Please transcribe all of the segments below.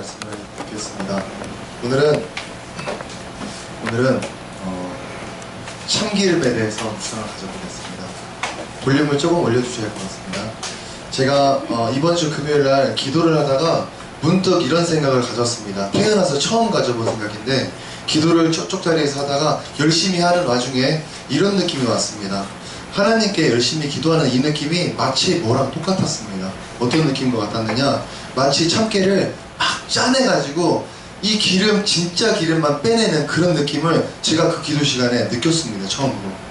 말씀을 듣겠습니다. 오늘은 참기름에 대해서 묵상을 가져보겠습니다. 볼륨을 조금 올려주셔야 할 것 같습니다. 제가 이번 주 금요일날 기도를 하다가 문득 이런 생각을 가졌습니다. 태어나서 처음 가져본 생각인데, 기도를 저쪽 자리에서 하다가 열심히 하는 와중에 이런 느낌이 왔습니다. 하나님께 열심히 기도하는 이 느낌이 마치 뭐랑 똑같았습니다. 어떤 느낌인 것 같았느냐, 마치 참깨를 막 짜내가지고 이 기름, 진짜 기름만 빼내는 그런 느낌을 제가 그 기도 시간에 느꼈습니다. 처음으로.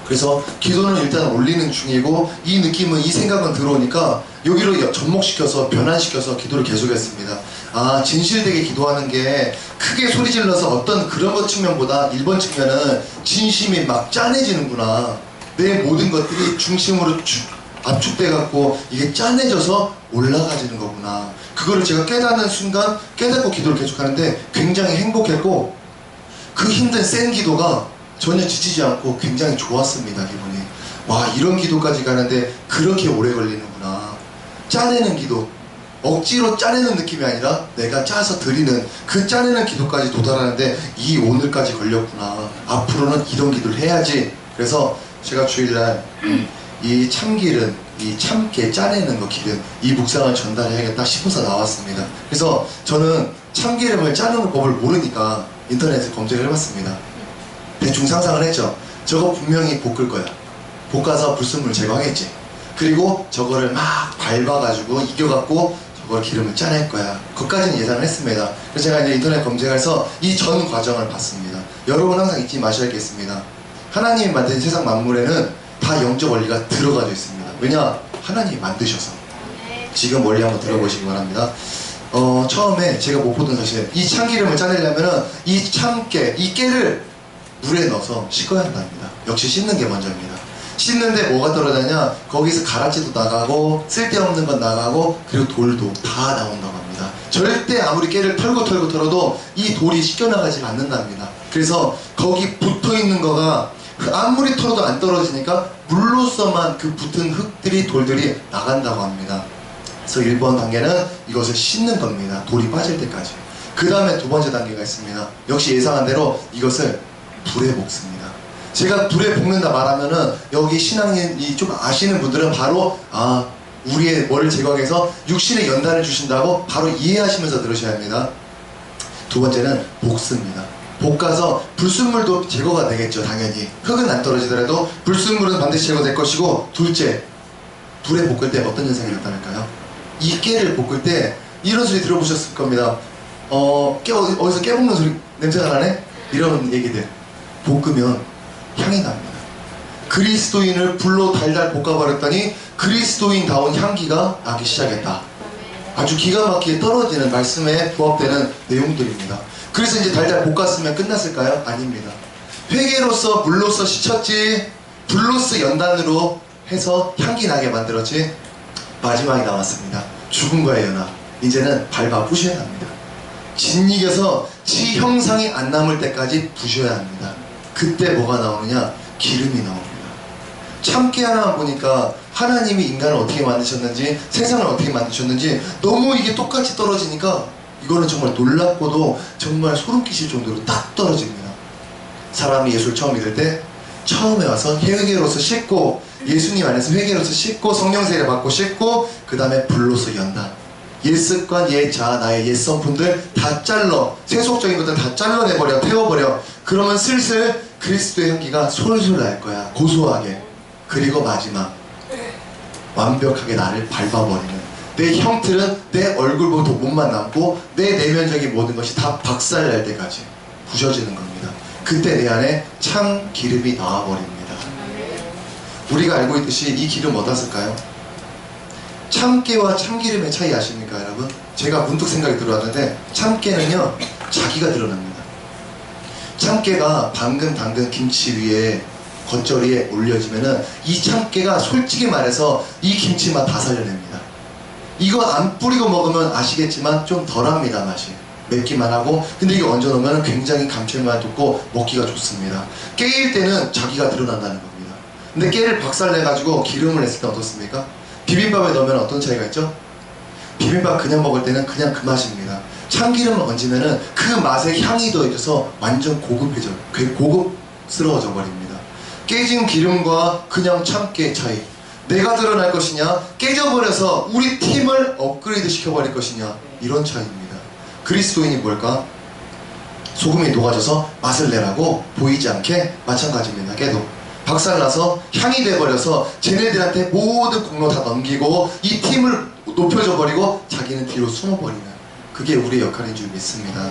그래서 기도는 일단 올리는 중이고, 이 느낌은, 이 생각은 들어오니까 여기로 접목시켜서 변환시켜서 기도를 계속했습니다. 아, 진실되게 기도하는 게 크게 소리 질러서 어떤 그런 것 측면보다 1번 측면은 진심이 막 짠해지는구나. 내 모든 것들이 중심으로 압축돼 갖고 이게 짠해져서 올라가지는 거구나. 그거를 제가 깨닫는 순간 깨닫고 기도를 계속하는데 굉장히 행복했고, 그 힘든 센 기도가 전혀 지치지 않고 굉장히 좋았습니다. 기분이. 와, 이런 기도까지 가는데 그렇게 오래 걸리는구나. 짜내는 기도, 억지로 짜내는 느낌이 아니라 내가 짜서 드리는 그 짜내는 기도까지 도달하는데 이 오늘까지 걸렸구나. 앞으로는 이런 기도를 해야지. 그래서 제가 주일날 이 참기름, 이 참깨 짜내는 거 기름, 이 묵상을 전달해야겠다 싶어서 나왔습니다. 그래서 저는 참기름을 짜는 법을 모르니까 인터넷에 검색을 해봤습니다. 대충 상상을 했죠. 저거 분명히 볶을 거야. 볶아서 불순물 제거하겠지. 그리고 저거를 막 밟아가지고 이겨갖고 저걸 기름을 짜낼 거야. 그것까지는 예상을 했습니다. 그래서 제가 이제 인터넷 검색해서 이 전 과정을 봤습니다. 여러분 항상 잊지 마셔야겠습니다. 하나님이 만든 세상 만물에는 다 영적 원리가 들어가져 있습니다. 왜냐? 하나님이 만드셔서. 지금 원리 한번 들어보시기 바랍니다. 처음에 제가 못 보던 사실, 이 참기름을 짜내려면은 이 참깨, 이 깨를 물에 넣어서 씻어야 한답니다. 역시 씻는 게 먼저입니다. 씻는데 뭐가 떨어지냐? 거기서 가라지도 나가고 쓸데없는 건 나가고 그리고 돌도 다 나온다고 합니다. 절대 아무리 깨를 털고 털어도 이 돌이 씻겨나가지 않는답니다. 그래서 거기 붙어있는 거가 아무리 털어도 안 떨어지니까 물로서만 그 붙은 흙들이, 돌들이 나간다고 합니다. 그래서 1번 단계는 이것을 씻는 겁니다. 돌이 빠질 때까지. 그 다음에 두 번째 단계가 있습니다. 역시 예상한 대로 이것을 불에 볶습니다. 제가 불에 볶는다 말하면은 여기 신앙인이 좀 아시는 분들은 바로 우리의 뭐를 제거해서 육신의 연단을 주신다고 바로 이해하시면서 들으셔야 합니다. 두 번째는 볶습니다. 볶아서 불순물도 제거가 되겠죠. 당연히 흙은 안 떨어지더라도 불순물은 반드시 제거될 것이고, 둘째, 불에 볶을 때 어떤 현상이 나타날까요? 이 깨를 볶을 때 이런 소리 들어보셨을 겁니다. 어디서 깨 볶는 소리, 냄새가 나네? 이런 얘기들. 볶으면 향이 납니다. 그리스도인을 불로 달달 볶아버렸더니 그리스도인다운 향기가 나기 시작했다. 아주 기가 막히게 떨어지는 말씀에 부합되는 내용들입니다. 그래서 이제 달달 볶았으면 끝났을까요? 아닙니다. 회개로서 물로서 씻었지, 불로서 연단으로 해서 향기 나게 만들었지, 마지막에 나왔습니다. 죽음과의 연합. 이제는 밟아 부셔야 합니다. 짓이겨서 지 형상이 안 남을 때까지 부셔야 합니다. 그때 뭐가 나오느냐? 기름이 나옵니다. 참깨 하나만 보니까 하나님이 인간을 어떻게 만드셨는지, 세상을 어떻게 만드셨는지 너무 이게 똑같이 떨어지니까 이거는 정말 놀랍고도 정말 소름 끼칠 정도로 딱 떨어집니다. 사람이 예수를 처음 믿을 때 처음에 와서 회개로서 씻고, 예수님 안에서 회개로서 씻고, 성령 세례 받고 씻고, 그 다음에 불로서 연단, 옛 습관, 옛 자아, 나의 옛 성품들 다 잘라, 세속적인 것들 다 잘라내버려, 태워버려. 그러면 슬슬 그리스도의 향기가 솔솔 날 거야. 고소하게. 그리고 마지막, 완벽하게 나를 밟아버리는, 내 형틀은 내 얼굴보다 몸만 남고 내 내면적인 모든 것이 다 박살날 때까지 부셔지는 겁니다. 그때 내 안에 참 기름이 나와버립니다. 우리가 알고 있듯이 이 기름 어디다 쓸까요? 참깨와 참기름의 차이 아십니까, 여러분? 제가 문득 생각이 들어왔는데, 참깨는요, 자기가 드러납니다. 참깨가 방금 담근 김치 위에, 겉절이에 올려지면은 이 참깨가 솔직히 말해서 이 김치 맛 다 살려냅니다. 이거 안 뿌리고 먹으면 아시겠지만 좀 덜합니다. 맛이 맵기만 하고. 근데 이거 얹어 놓으면 굉장히 감칠맛 돋고 먹기가 좋습니다. 깨일 때는 자기가 드러난다는 겁니다. 근데 깨를 박살내가지고 기름을 냈을 때 어떻습니까? 비빔밥에 넣으면 어떤 차이가 있죠? 비빔밥 그냥 먹을 때는 그냥 그 맛입니다. 참기름을 얹으면은 그 맛에 향이 더해져서 완전 고급스러워져 버립니다. 깨진 기름과 그냥 참깨의 차이. 내가 드러날 것이냐, 깨져버려서 우리 팀을 업그레이드 시켜버릴 것이냐, 이런 차이입니다. 그리스도인이 뭘까? 소금이 녹아져서 맛을 내라고 보이지 않게 마찬가지입니다. 깨도 박살나서 향이 돼버려서 쟤네들한테 모든 공로 다 넘기고 이 팀을 높여줘 버리고 자기는 뒤로 숨어버리는, 그게 우리의 역할인 줄 믿습니다.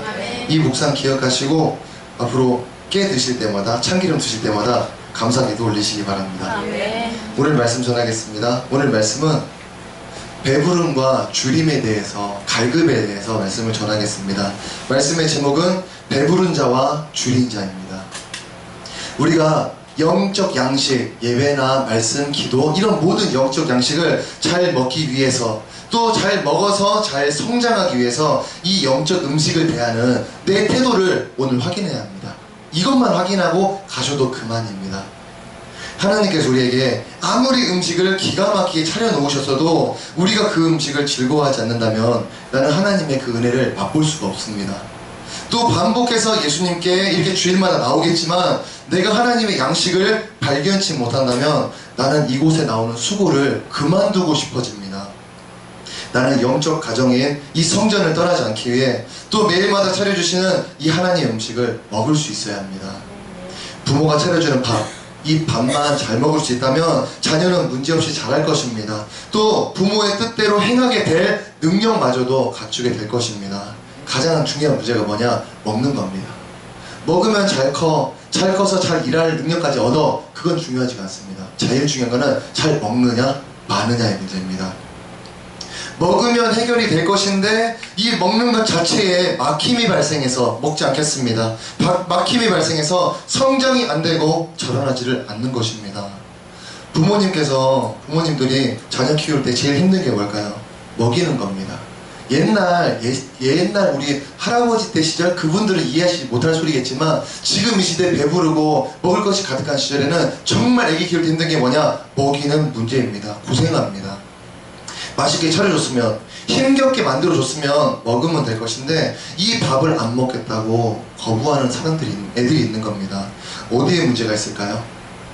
이 묵상 기억하시고 앞으로 깨 드실 때마다, 참기름 드실 때마다 감사기도 올리시기 바랍니다. 오늘 말씀 전하겠습니다. 오늘 말씀은 배부름과 줄임에 대해서, 갈급에 대해서 말씀을 전하겠습니다. 말씀의 제목은 배부른 자와 줄인 자입니다. 우리가 영적 양식, 예배나 말씀, 기도, 이런 모든 영적 양식을 잘 먹기 위해서, 또 잘 먹어서 잘 성장하기 위해서 이 영적 음식을 대하는 내 태도를 오늘 확인해야 합니다. 이것만 확인하고 가셔도 그만입니다. 하나님께서 우리에게 아무리 음식을 기가 막히게 차려 놓으셨어도 우리가 그 음식을 즐거워하지 않는다면 나는 하나님의 그 은혜를 맛볼 수가 없습니다. 또 반복해서 예수님께 이렇게 주일마다 나오겠지만 내가 하나님의 양식을 발견치 못한다면 나는 이곳에 나오는 수고를 그만두고 싶어집니다. 나는 영적 가정인 이 성전을 떠나지 않기 위해 또 매일마다 차려주시는 이 하나님의 음식을 먹을 수 있어야 합니다. 부모가 차려주는 밥, 이 밥만 잘 먹을 수 있다면 자녀는 문제없이 잘할 것입니다. 또 부모의 뜻대로 행하게 될 능력마저도 갖추게 될 것입니다. 가장 중요한 문제가 뭐냐? 먹는 겁니다. 먹으면 잘 커서 잘 일할 능력까지 얻어. 그건 중요하지가 않습니다. 제일 중요한 거는 잘 먹느냐 마느냐의 문제입니다. 먹으면 해결이 될 것인데 이 먹는 것 자체에 막힘이 발생해서 먹지 않겠습니다. 막힘이 발생해서 성장이 안 되고 자라나지를 않는 것입니다. 부모님들이 자녀 키울 때 제일 힘든 게 뭘까요? 먹이는 겁니다. 옛날 우리 할아버지 때 시절, 그분들은 이해하지 못할 소리겠지만 지금 이 시대 배부르고 먹을 것이 가득한 시절에는 정말 애기 키울 때 힘든 게 뭐냐? 먹이는 문제입니다. 고생합니다. 맛있게 차려줬으면, 힘겹게 만들어줬으면 먹으면 될 것인데 이 밥을 안 먹겠다고 거부하는 애들이 있는 겁니다. 어디에 문제가 있을까요?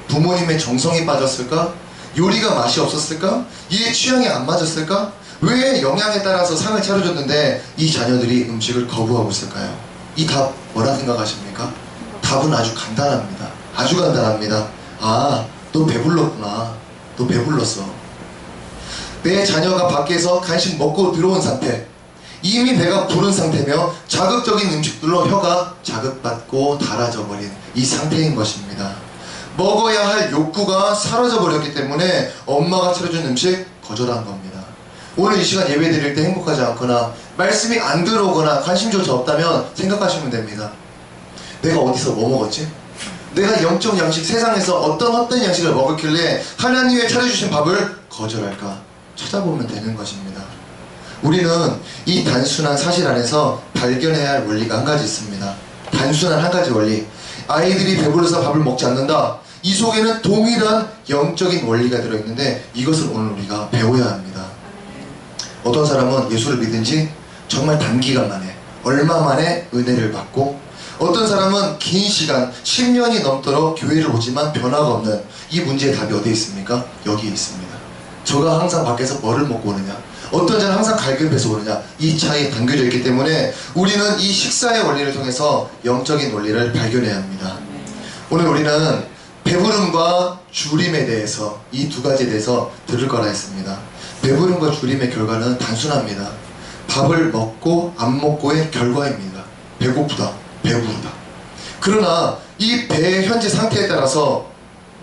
부모님의 정성이 빠졌을까? 요리가 맛이 없었을까? 얘 취향에 안 맞았을까? 왜 영양에 따라서 상을 차려줬는데 이 자녀들이 음식을 거부하고 있을까요? 이 답 뭐라 생각하십니까? 답은 아주 간단합니다. 아주 간단합니다. 아, 너 배불렀구나. 너 배불렀어. 내 자녀가 밖에서 간식 먹고 들어온 상태, 이미 배가 부른 상태며 자극적인 음식들로 혀가 자극받고 닳아져 버린 이 상태인 것입니다. 먹어야 할 욕구가 사라져 버렸기 때문에 엄마가 차려준 음식 거절한 겁니다. 오늘 이 시간 예배 드릴 때 행복하지 않거나 말씀이 안 들어오거나 관심조차 없다면 생각하시면 됩니다. 내가 어디서 뭐 먹었지? 내가 영적 양식, 세상에서 어떤 헛된 양식을 먹었길래 하나님의 차려주신 밥을 거절할까? 찾아보면 되는 것입니다. 우리는 이 단순한 사실 안에서 발견해야 할 원리가 한 가지 있습니다. 단순한 한 가지 원리. 아이들이 배불러서 밥을 먹지 않는다. 이 속에는 동일한 영적인 원리가 들어있는데 이것을 오늘 우리가 배워야 합니다. 어떤 사람은 예수를 믿은 지 정말 단기간 만에, 얼마 만에 은혜를 받고, 어떤 사람은 긴 시간, 10년이 넘도록 교회를 오지만 변화가 없는 이 문제의 답이 어디에 있습니까? 여기에 있습니다. 저가 항상 밖에서 뭐를 먹고 오느냐, 어떤 자는 항상 갈급해서 오느냐, 이 차이에 담겨져 있기 때문에 우리는 이 식사의 원리를 통해서 영적인 원리를 발견해야 합니다. 오늘 우리는 배부름과 줄임에 대해서, 이 두 가지에 대해서 들을 거라 했습니다. 배부름과 줄임의 결과는 단순합니다. 밥을 먹고 안 먹고의 결과입니다. 배고프다, 배부르다. 그러나 이 배의 현재 상태에 따라서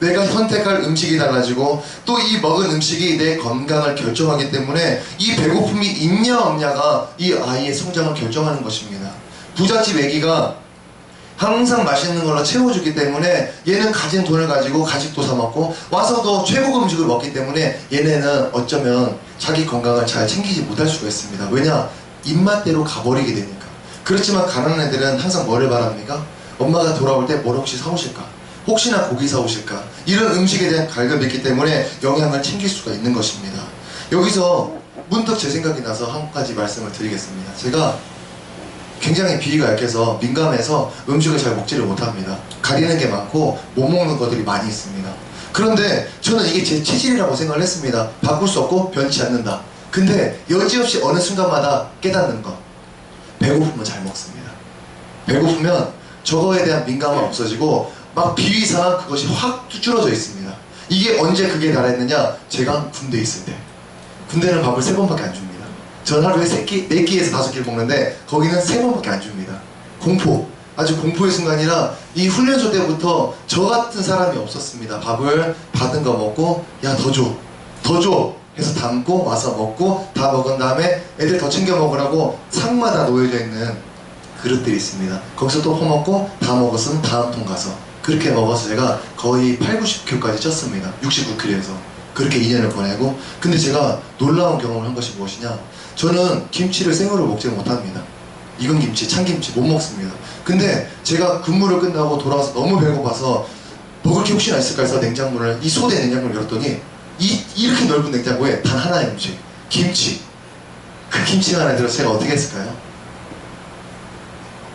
내가 선택할 음식이 달라지고 또 이 먹은 음식이 내 건강을 결정하기 때문에 이 배고픔이 있냐 없냐가 이 아이의 성장을 결정하는 것입니다. 부잣집 애기가 항상 맛있는 걸로 채워주기 때문에 얘는 가진 돈을 가지고 간식도 사 먹고 와서도 최고급 음식을 먹기 때문에 얘네는 어쩌면 자기 건강을 잘 챙기지 못할 수가 있습니다. 왜냐? 입맛대로 가버리게 되니까. 그렇지만 가난한 애들은 항상 뭐를 바랍니까? 엄마가 돌아올 때 뭘 혹시 사오실까? 혹시나 고기 사오실까? 이런 음식에 대한 갈급이 있기 때문에 영양을 챙길 수가 있는 것입니다. 여기서 문득 제 생각이 나서 한 가지 말씀을 드리겠습니다. 제가 굉장히 비위가 약해서 민감해서 음식을 잘 먹지를 못합니다. 가리는 게 많고 못 먹는 것들이 많이 있습니다. 그런데 저는 이게 제 체질이라고 생각을 했습니다. 바꿀 수 없고 변치 않는다. 근데 여지없이 어느 순간마다 깨닫는 것, 배고프면 잘 먹습니다. 배고프면 저거에 대한 민감함 없어지고 막 비위상 그것이 확 줄어져 있습니다. 이게 언제 그게 달했느냐? 제가 군대에 있을 때. 군대는 밥을 3번밖에 안 줍니다. 전 하루에 4끼에서 5끼를 먹는데 거기는 3번밖에 안 줍니다. 공포, 아주 공포의 순간이라 이 훈련소 때부터 저 같은 사람이 없었습니다. 밥을 받은 거 먹고 야 더 줘, 더 줘 해서 담고 와서 먹고 다 먹은 다음에 애들 더 챙겨 먹으라고 상마다 놓여져 있는 그릇들이 있습니다. 거기서 또 퍼먹고 다 먹었으면 다음 통 가서 그렇게 먹어서 제가 거의 80-90kg까지 쪘습니다. 69kg에서 그렇게 2년을 보내고, 근데 제가 놀라운 경험을 한 것이 무엇이냐, 저는 김치를 생으로 먹지 못합니다. 익은 김치, 참김치 못 먹습니다. 근데 제가 근무를 끝나고 돌아와서 너무 배고파서 먹을 게 혹시나 있을까 해서 냉장고를, 이 소대 냉장고를 열었더니 이렇게 넓은 냉장고에 단 하나의 음식, 김치. 그 김치가 하나 들어서 제가 어떻게 했을까요?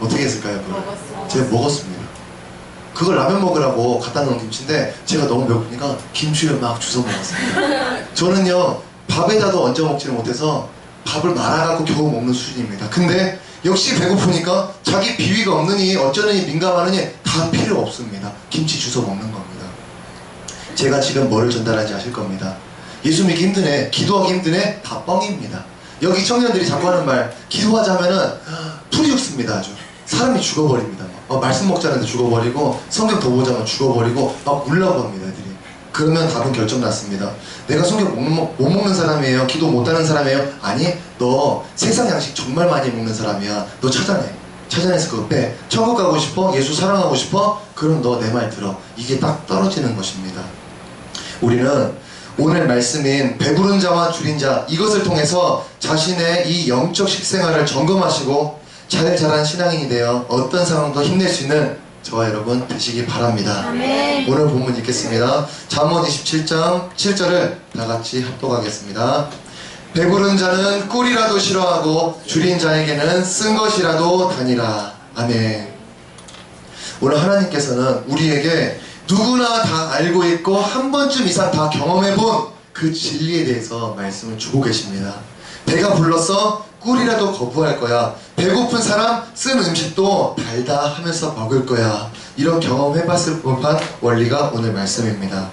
어떻게 했을까요? 제가 먹었습니다. 그걸 라면 먹으라고 갖다 놓은 김치인데 제가 너무 배고프니까 김치를 막 주워 먹었습니다. 저는요 밥에다도 얹어 먹지를 못해서 밥을 말아갖고 겨우 먹는 수준입니다. 근데 역시 배고프니까 자기 비위가 없느니 어쩌느니 민감하느니 다 필요 없습니다. 김치 주워 먹는 겁니다. 제가 지금 뭐를 전달하는지 아실 겁니다. 예수 믿기 힘드네, 기도하기 힘드네, 다 뻥입니다. 여기 청년들이 자꾸 하는 말, 기도하자면은 풀이 죽습니다. 아주 사람이 죽어버립니다. 말씀 먹자는데 죽어버리고 성경 더 보자면 죽어버리고 막 울라고 합니다. 애들이. 그러면 답은 결정났습니다. 내가 성경 못 먹는 사람이에요? 기도 못하는 사람이에요? 아니, 너 세상 양식 정말 많이 먹는 사람이야. 너 찾아내. 찾아내서 그거 빼. 천국 가고 싶어? 예수 사랑하고 싶어? 그럼 너 내 말 들어. 이게 딱 떨어지는 것입니다. 우리는 오늘 말씀인 배부른 자와 줄인 자, 이것을 통해서 자신의 이 영적 식생활을 점검하시고 잘 자란 신앙인이 되어 어떤 상황도 힘낼 수 있는 저와 여러분 되시기 바랍니다. 아멘. 오늘 본문 읽겠습니다. 잠언 27장 7절을 다 같이 합독하겠습니다. 배부른 자는 꿀이라도 싫어하고 줄인 자에게는 쓴 것이라도 다니라. 아멘. 오늘 하나님께서는 우리에게 누구나 다 알고 있고 한 번쯤 이상 다 경험해본 그 진리에 대해서 말씀을 주고 계십니다. 배가 불러서 꿀이라도 거부할 거야. 배고픈 사람 쓴 음식도 달다 하면서 먹을 거야. 이런 경험해봤을 법한 원리가 오늘 말씀입니다.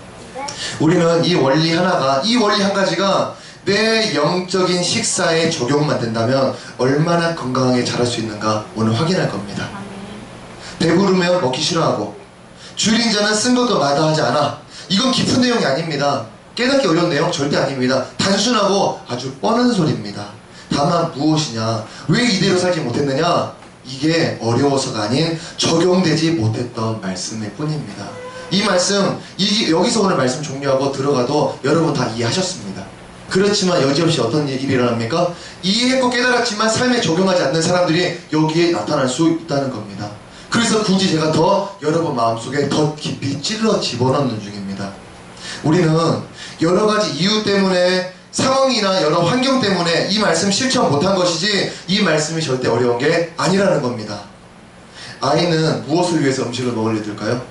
우리는 이 원리 하나가, 이 원리 한 가지가 내 영적인 식사에 적용만 된다면 얼마나 건강하게 자랄 수 있는가 오늘 확인할 겁니다. 배부르면 먹기 싫어하고 줄인 자는 쓴 것도 마다하지 않아. 이건 깊은 내용이 아닙니다. 깨닫기 어려운 내용 절대 아닙니다. 단순하고 아주 뻔한 소리입니다. 다만 무엇이냐, 왜 이대로 살지 못했느냐, 이게 어려워서가 아닌 적용되지 못했던 말씀일 뿐입니다. 이 말씀, 여기서 오늘 말씀 종료하고 들어가도 여러분 다 이해하셨습니다. 그렇지만 여지없이 어떤 일이 일어납니까? 이해했고 깨달았지만 삶에 적용하지 않는 사람들이 여기에 나타날 수 있다는 겁니다. 그래서 굳이 제가 더 여러분 마음속에 더 깊이 찔러 집어넣는 중입니다. 우리는 여러 가지 이유 때문에, 상황이나 여러 환경 때문에 이 말씀 실천 못한 것이지 이 말씀이 절대 어려운 게 아니라는 겁니다. 아이는 무엇을 위해서 음식을 먹으려 들까요?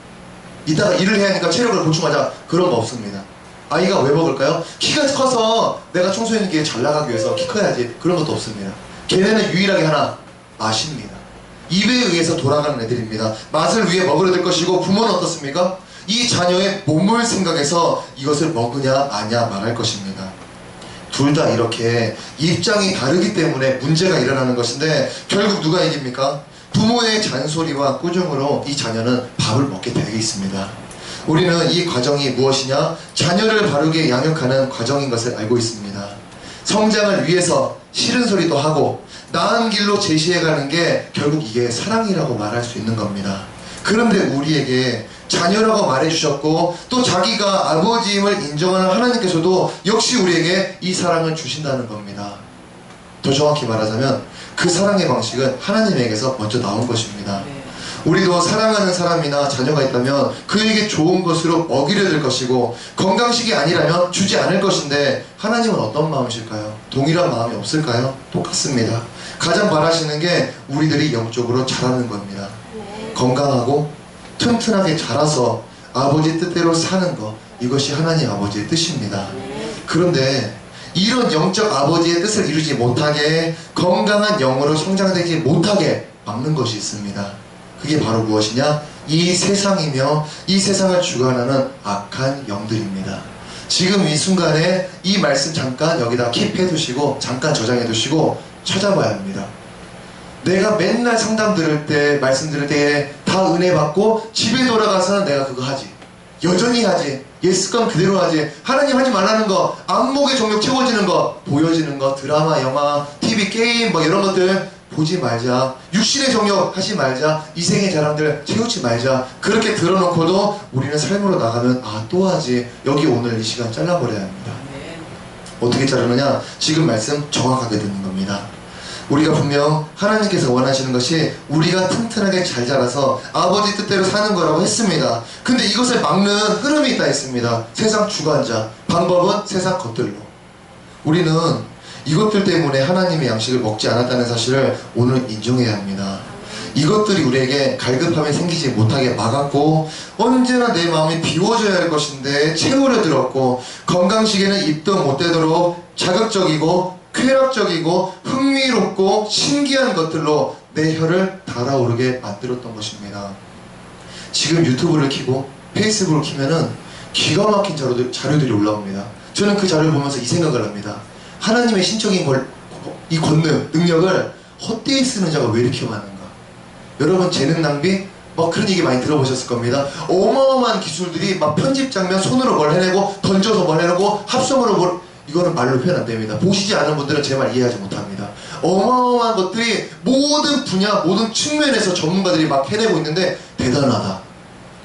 이따가 일을 해야 하니까 체력을 보충하자, 그런 거 없습니다. 아이가 왜 먹을까요? 키가 커서 내가 청소년 길에 잘 나가기 위해서 키 커야지, 그런 것도 없습니다. 걔네는 유일하게 하나, 맛입니다. 입에 의해서 돌아가는 애들입니다. 맛을 위해 먹으려 들 것이고, 부모는 어떻습니까? 이 자녀의 몸을 생각해서 이것을 먹으냐 마냐 말할 것입니다. 둘 다 이렇게 입장이 다르기 때문에 문제가 일어나는 것인데 결국 누가 이깁니까? 부모의 잔소리와 꾸중으로 이 자녀는 밥을 먹게 되어 있습니다. 우리는 이 과정이 무엇이냐? 자녀를 바르게 양육하는 과정인 것을 알고 있습니다. 성장을 위해서 싫은 소리도 하고 나은 길로 제시해가는 게 결국 이게 사랑이라고 말할 수 있는 겁니다. 그런데 우리에게 자녀라고 말해주셨고 또 자기가 아버지임을 인정하는 하나님께서도 역시 우리에게 이 사랑을 주신다는 겁니다. 더 정확히 말하자면 그 사랑의 방식은 하나님에게서 먼저 나온 것입니다. 우리도 사랑하는 사람이나 자녀가 있다면 그에게 좋은 것으로 먹이려 들 것이고 건강식이 아니라면 주지 않을 것인데 하나님은 어떤 마음이실까요? 동일한 마음이 없을까요? 똑같습니다. 가장 바라시는 게 우리들이 영적으로 자라는 겁니다. 건강하고 튼튼하게 자라서 아버지 뜻대로 사는 것, 이것이 하나님 아버지의 뜻입니다. 그런데 이런 영적 아버지의 뜻을 이루지 못하게, 건강한 영으로 성장되지 못하게 막는 것이 있습니다. 그게 바로 무엇이냐? 이 세상이며 이 세상을 주관하는 악한 영들입니다. 지금 이 순간에 이 말씀 잠깐 여기다 킵해 두시고 잠깐 저장해 두시고 찾아봐야 합니다. 내가 맨날 상담 들을 때, 말씀 들을 때 다 은혜 받고 집에 돌아가서는 내가 그거 하지, 여전히 하지, 옛 습관 그대로 하지, 하나님 하지 말라는 거, 안목의 정욕 채워지는 거, 보여지는 거, 드라마, 영화, TV, 게임 뭐 이런 것들 보지 말자, 육신의 정욕 하지 말자, 이생의 자랑들 채우지 말자, 그렇게 들어놓고도 우리는 삶으로 나가면 아, 또 하지, 여기 오늘 이 시간 잘라버려야 합니다. 어떻게 자르느냐? 지금 말씀 정확하게 듣는 겁니다. 우리가 분명 하나님께서 원하시는 것이 우리가 튼튼하게 잘 자라서 아버지 뜻대로 사는 거라고 했습니다. 근데 이것을 막는 흐름이 있다 했습니다. 세상 주관자, 방법은 세상 것들로. 우리는 이것들 때문에 하나님의 양식을 먹지 않았다는 사실을 오늘 인정해야 합니다. 이것들이 우리에게 갈급함이 생기지 못하게 막았고, 언제나 내 마음이 비워져야 할 것인데 채우려 들었고, 건강식에는 입도 못 대도록 자극적이고 쾌락적이고 흥미롭고 신기한 것들로 내 혀를 달아오르게 만들었던 것입니다. 지금 유튜브를 켜고 페이스북을 켜면은 기가 막힌 자료들이 올라옵니다. 저는 그 자료를 보면서 이 생각을 합니다. 하나님의 신적인 이 권능, 능력을 헛되이 쓰는 자가 왜 이렇게 많은가? 여러분, 재능 낭비? 막 그런 얘기 많이 들어보셨을 겁니다. 어마어마한 기술들이 막 편집 장면 손으로 뭘 해내고, 던져서 뭘 해내고, 합성으로 뭘, 이거는 말로 표현 안 됩니다. 보시지 않은 분들은 제 말 이해하지 못합니다. 어마어마한 것들이 모든 분야, 모든 측면에서 전문가들이 막 해내고 있는데 대단하다.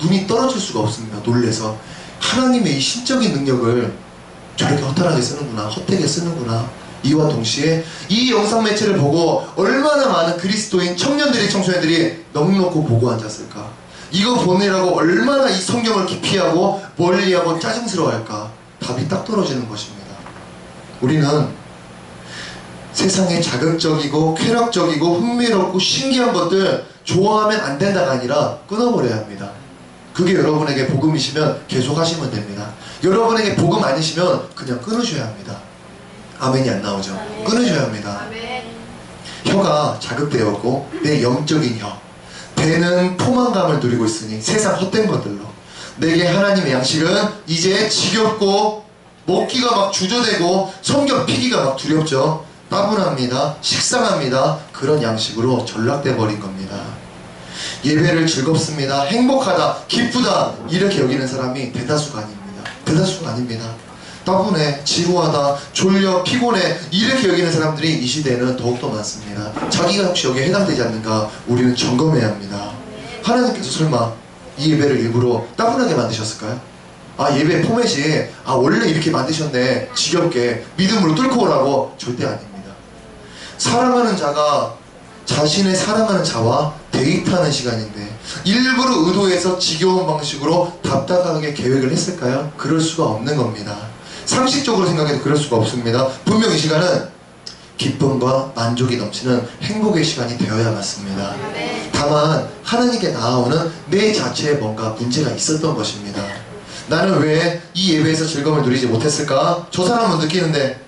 눈이 떨어질 수가 없습니다. 놀래서. 하나님의 이 신적인 능력을 저렇게 허탈하게 쓰는구나, 헛되게 쓰는구나. 이와 동시에 이 영상 매체를 보고 얼마나 많은 그리스도인 청년들이, 청소년들이 넋놓고 보고 앉았을까? 이거 보느라고 얼마나 이 성경을 기피하고 멀리하고 짜증스러워할까? 답이 딱 떨어지는 것입니다. 우리는 세상에 자극적이고 쾌락적이고 흥미롭고 신기한 것들 좋아하면 안 된다가 아니라 끊어버려야 합니다. 그게 여러분에게 복음이시면 계속 하시면 됩니다. 여러분에게 복음 아니시면 그냥 끊으셔야 합니다. 아멘이 안 나오죠? 끊으셔야 합니다. 혀가 자극되었고 내 영적인 혀, 배는 포만감을 누리고 있으니 세상 헛된 것들로 내게 하나님의 양식은 이제 지겹고 먹기가 막 주저되고 성경 피기가 막 두렵죠. 따분합니다. 식상합니다. 그런 양식으로 전락돼 버린 겁니다. 예배를 즐겁습니다, 행복하다, 기쁘다 이렇게 여기는 사람이 대다수가 아닙니다. 대다수가 아닙니다. 따분해, 지루하다, 졸려, 피곤해 이렇게 여기는 사람들이 이 시대에는 더욱더 많습니다. 자기가 혹시 여기에 해당되지 않는가 우리는 점검해야 합니다. 하나님께서 설마 이 예배를 일부러 따분하게 만드셨을까요? 아, 예배 포맷이 원래 이렇게 만드셨네, 지겹게 믿음으로 뚫고 오라고? 절대 아닙니다. 사랑하는 자가 자신의 사랑하는 자와 데이트하는 시간인데 일부러 의도해서 지겨운 방식으로 답답하게 계획을 했을까요? 그럴 수가 없는 겁니다. 상식적으로 생각해도 그럴 수가 없습니다. 분명 이 시간은 기쁨과 만족이 넘치는 행복의 시간이 되어야 맞습니다. 다만 하나님께 나아오는 내 자체에 뭔가 문제가 있었던 것입니다. 나는 왜 이 예배에서 즐거움을 누리지 못했을까? 저 사람은 느끼는데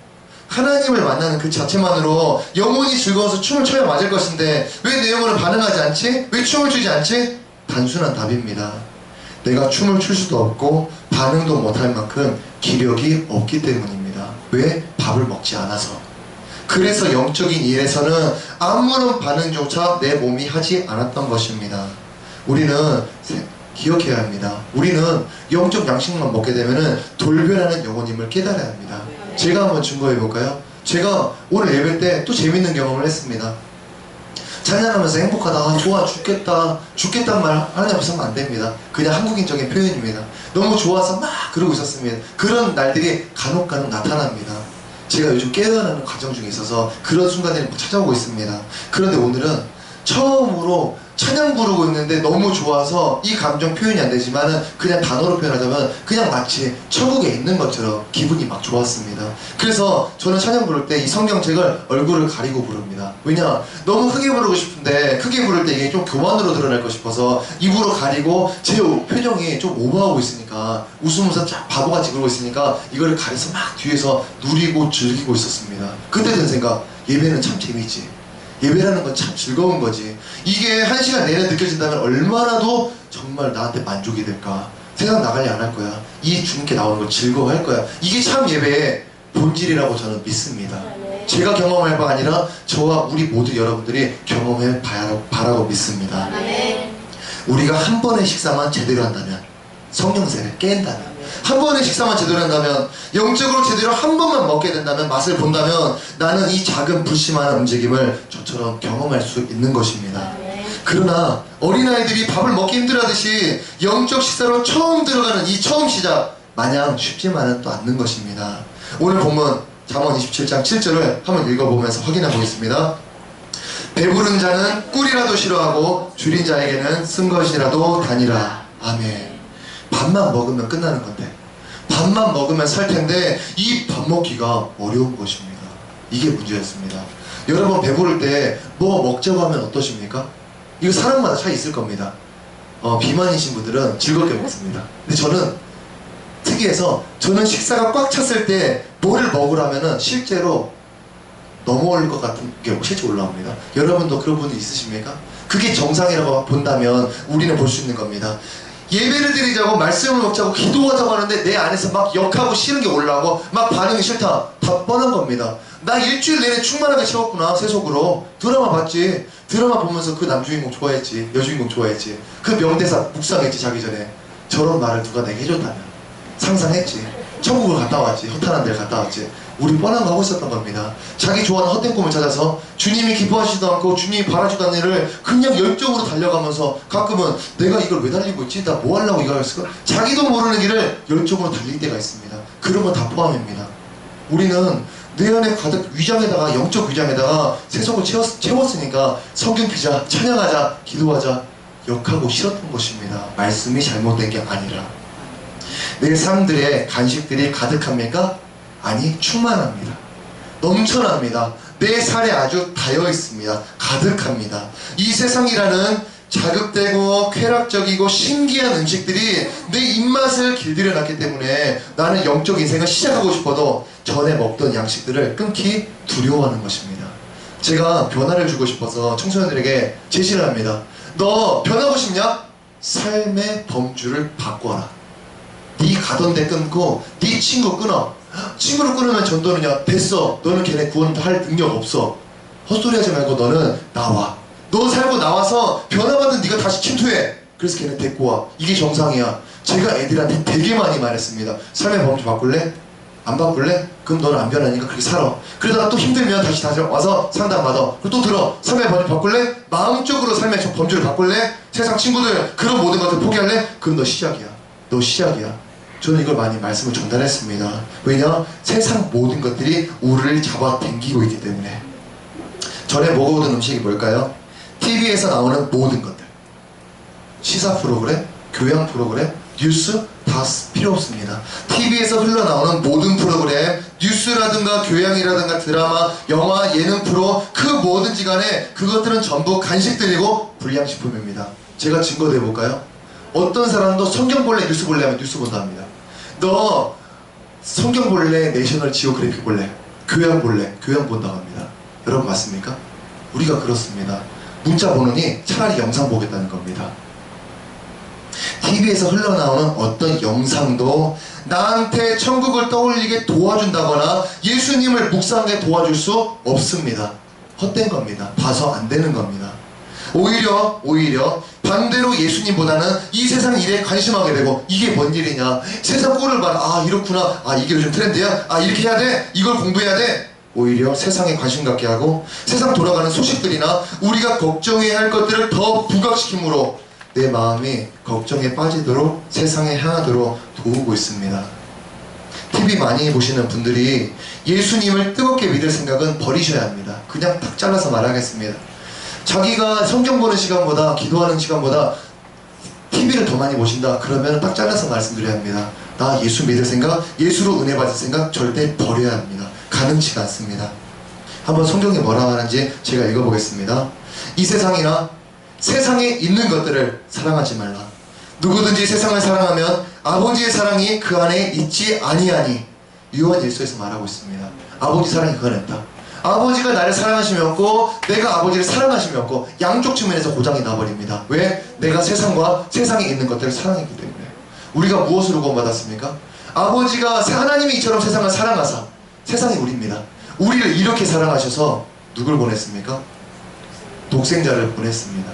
하나님을 만나는 그 자체만으로 영혼이 즐거워서 춤을 춰야 맞을 것인데 왜 내 영혼은 반응하지 않지? 왜 춤을 추지 않지? 단순한 답입니다. 내가 춤을 출 수도 없고 반응도 못할 만큼 기력이 없기 때문입니다. 왜? 밥을 먹지 않아서. 그래서 영적인 일에서는 아무런 반응조차 내 몸이 하지 않았던 것입니다. 우리는 기억해야 합니다. 우리는 영적 양식만 먹게 되면 돌변하는 영혼임을 깨달아야 합니다. 제가 한번 증거해 볼까요? 제가 오늘 예배 때 또 재밌는 경험을 했습니다. 찬양하면서 행복하다, 좋아 죽겠다, 죽겠단 말 하나님 앞에서 하면 안 됩니다. 그냥 한국인적인 표현입니다. 너무 좋아서 막 그러고 있었습니다. 그런 날들이 간혹 나타납니다. 제가 요즘 깨어나는 과정 중에 있어서 그런 순간들이 찾아오고 있습니다. 그런데 오늘은 처음으로 찬양 부르고 있는데 너무 좋아서 이 감정 표현이 안 되지만은 그냥 단어로 표현하자면 그냥 마치 천국에 있는 것처럼 기분이 막 좋았습니다. 그래서 저는 찬양 부를 때 이 성경책을 얼굴을 가리고 부릅니다. 왜냐? 너무 크게 부르고 싶은데 크게 부를 때 이게 좀 교만으로 드러날 거 싶어서 입으로 가리고 제 표정이 좀 오버하고 있으니까 웃으면서 쫙 바보같이 그러고 있으니까 이거를 가려서 막 뒤에서 누리고 즐기고 있었습니다. 그때 든 생각, 예배는 참 재밌지. 예배라는 건 참 즐거운 거지. 이게 1시간 내내 느껴진다면 얼마나도 정말 나한테 만족이 될까. 세상 나갈래 안 할 거야. 이 주님께 나오는 걸 즐거워할 거야. 이게 참 예배의 본질이라고 저는 믿습니다. 제가 경험할 바가 아니라 저와 우리 모두 여러분들이 경험해 바라고 믿습니다. 우리가 한 번의 식사만 제대로 한다면, 성령세를 깬다면, 한 번의 식사만 제대로 한다면, 영적으로 제대로 한 번만 먹게 된다면, 맛을 본다면 나는 이 작은 불심한 움직임을 저처럼 경험할 수 있는 것입니다. 그러나 어린아이들이 밥을 먹기 힘들어하듯이 영적 식사로 처음 들어가는 이 처음 시작 마냥 쉽지만은 또 않는 것입니다. 오늘 본문 잠언 27장 7절을 한번 읽어보면서 확인해 보겠습니다. 배부른 자는 꿀이라도 싫어하고 줄인 자에게는 쓴 것이라도 다니라. 아멘. 밥만 먹으면 끝나는 건데, 밥만 먹으면 살 텐데 이 밥 먹기가 어려운 것입니다. 이게 문제였습니다. 여러분 배부를 때 뭐 먹자고 하면 어떠십니까? 이거 사람마다 차이 있을 겁니다. 비만이신 분들은 즐겁게 먹습니다. 근데 저는 특이해서 저는 식사가 꽉 찼을 때 뭐를 먹으라면은 실제로 넘어올 것 같은 게 실제 올라옵니다. 여러분도 그런 분들 있으십니까? 그게 정상이라고 본다면 우리는 볼 수 있는 겁니다. 예배를 드리자고 말씀을 먹자고 기도하자고 하는데 내 안에서 막 역하고 싫은 게 올라오고 막 반응이 싫다. 다 뻔한 겁니다. 나 일주일 내내 충만하게 채웠구나. 세속으로 드라마 봤지. 드라마 보면서 그 남주인공 좋아했지. 여주인공 좋아했지. 그 명대사 묵상했지. 자기 전에. 저런 말을 누가 내게 해줬다면 상상했지. 천국을 갔다 왔지. 허탄한 데를 갔다 왔지. 우리 뻔한 거 하고 있었던 겁니다. 자기 좋아하는 헛된 꿈을 찾아서 주님이 기뻐하시지도 않고 주님이 바라지도 않는 일을 그냥 열정으로 달려가면서 가끔은 내가 이걸 왜 달리고 있지? 나 뭐 하려고 이걸 했을까? 자기도 모르는 길을 열정으로 달릴 때가 있습니다. 그런 거 다 포함입니다. 우리는 내 안에 가득 위장에다가, 영적 위장에다가 세속을 채웠으니까 성경 피자, 찬양하자, 기도하자 역하고 싫었던 것입니다. 말씀이 잘못된 게 아니라. 내 삶들의 간식들이 가득합니까? 아니, 충만합니다. 넘쳐납니다. 내 살에 아주 다여 있습니다. 가득합니다. 이 세상이라는 자극되고 쾌락적이고 신기한 음식들이 내 입맛을 길들여 놨기 때문에 나는 영적 인생을 시작하고 싶어도 전에 먹던 양식들을 끊기 두려워하는 것입니다. 제가 변화를 주고 싶어서 청소년들에게 제시를 합니다. 너 변하고 싶냐? 삶의 범주를 바꿔라. 네 가던 데 끊고 네 친구 끊어. 친구를 끊으면 전도느냐? 됐어. 너는 걔네 구원할 능력 없어. 헛소리 하지 말고 너는 나와. 너 살고 나와서 변화받은 네가 다시 침투해. 그래서 걔네 데리고 와. 이게 정상이야. 제가 애들한테 되게 많이 말했습니다. 삶의 범주 바꿀래? 안 바꿀래? 그럼 너는 안 변하니까 그렇게 살아. 그러다가 또 힘들면 다시 와서 상담받아. 그리고 또 들어. 삶의 범주 바꿀래? 마음적으로 삶의 범주를 바꿀래? 세상 친구들 그런 모든 것을 포기할래? 그럼 너 시작이야. 너 시작이야. 저는 이걸 많이 말씀을 전달했습니다. 왜냐? 세상 모든 것들이 우리를 잡아당기고 있기 때문에. 전에 먹어오던 음식이 뭘까요? TV에서 나오는 모든 것들. 시사 프로그램, 교양 프로그램, 뉴스 다 필요 없습니다. TV에서 흘러나오는 모든 프로그램, 뉴스라든가 교양이라든가 드라마, 영화, 예능 프로 그 뭐든지 간에 그것들은 전부 간식들이고 불량식품입니다. 제가 증거 대볼까요? 어떤 사람도 성경 볼래, 뉴스 볼래 하면 뉴스 본다 합니다. 너 성경 볼래, 내셔널 지오그래픽 볼래, 교양 볼래, 교양 본다고 합니다. 여러분 맞습니까? 우리가 그렇습니다. 문자 보느니 차라리 영상 보겠다는 겁니다. TV에서 흘러나오는 어떤 영상도 나한테 천국을 떠올리게 도와준다거나 예수님을 묵상하게 도와줄 수 없습니다. 헛된 겁니다. 봐서 안 되는 겁니다. 오히려 반대로 예수님보다는 이 세상 일에 관심하게 되고 이게 뭔 일이냐, 세상 꼴을 봐라, 아 이렇구나, 아 이게 요즘 트렌드야, 아 이렇게 해야 돼, 이걸 공부해야 돼. 오히려 세상에 관심 갖게 하고 세상 돌아가는 소식들이나 우리가 걱정해야 할 것들을 더 부각시킴으로 내 마음이 걱정에 빠지도록 세상에 향하도록 도우고 있습니다. TV 많이 보시는 분들이 예수님을 뜨겁게 믿을 생각은 버리셔야 합니다. 그냥 딱 잘라서 말하겠습니다. 자기가 성경 보는 시간보다 기도하는 시간보다 TV를 더 많이 보신다 그러면 딱 잘라서 말씀드려야 합니다. 나 예수 믿을 생각, 예수로 은혜 받을 생각 절대 버려야 합니다. 가능치가 않습니다. 한번 성경에 뭐라고 하는지 제가 읽어보겠습니다. 이 세상이나 세상에 있는 것들을 사랑하지 말라. 누구든지 세상을 사랑하면 아버지의 사랑이 그 안에 있지 아니하니. 요한 1서에서 말하고 있습니다. 아버지 사랑이 그 안에 있다. 아버지가 나를 사랑하심이 없고 내가 아버지를 사랑하심이 없고 양쪽 측면에서 고장이 나버립니다. 왜? 내가 세상과 세상에 있는 것들을 사랑했기 때문에. 우리가 무엇으로 구원받았습니까? 아버지가 하나님이 이처럼 세상을 사랑하사, 세상이 우리입니다. 우리를 이렇게 사랑하셔서 누굴 보냈습니까? 독생자를 보냈습니다.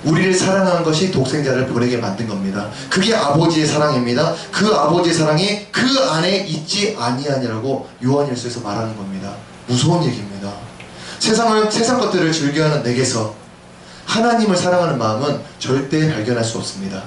우리를 사랑한 것이 독생자를 보내게 만든 겁니다. 그게 아버지의 사랑입니다. 그 아버지의 사랑이 그 안에 있지 아니하니라고 요한 1서에서 말하는 겁니다. 무서운 얘기입니다. 세상 것들을 즐겨하는 내게서 하나님을 사랑하는 마음은 절대 발견할 수 없습니다.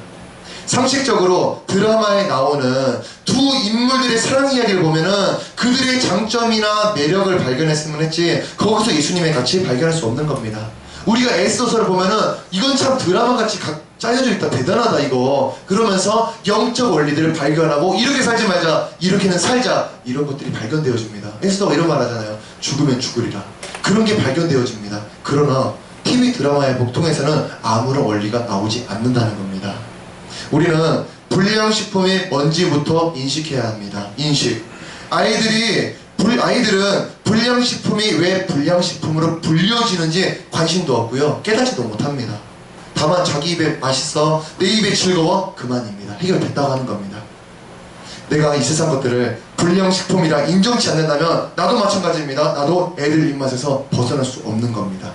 상식적으로 드라마에 나오는 두 인물들의 사랑 이야기를 보면은 그들의 장점이나 매력을 발견했으면 했지 거기서 예수님의 가치 발견할 수 없는 겁니다. 우리가 S소설을 보면은 이건 참 드라마같이 짜여져 있다, 대단하다 이거 그러면서 영적 원리들을 발견하고 이렇게 살지 말자, 이렇게는 살자, 이런 것들이 발견되어집니다. S소가 이런 말 하잖아요. 죽으면 죽으리라. 그런 게 발견되어집니다. 그러나 TV 드라마의 복통에서는 아무런 원리가 나오지 않는다는 겁니다. 우리는 불량식품이 뭔지부터 인식해야 합니다. 인식. 아이들은 불량식품이 왜 불량식품으로 불려지는지 관심도 없고요. 깨닫지도 못합니다. 다만 자기 입에 맛있어, 내 입에 즐거워, 그만입니다. 해결됐다고 하는 겁니다. 내가 이 세상 것들을 불량식품이라 인정치 않는다면 나도 마찬가지입니다. 나도 애들 입맛에서 벗어날 수 없는 겁니다.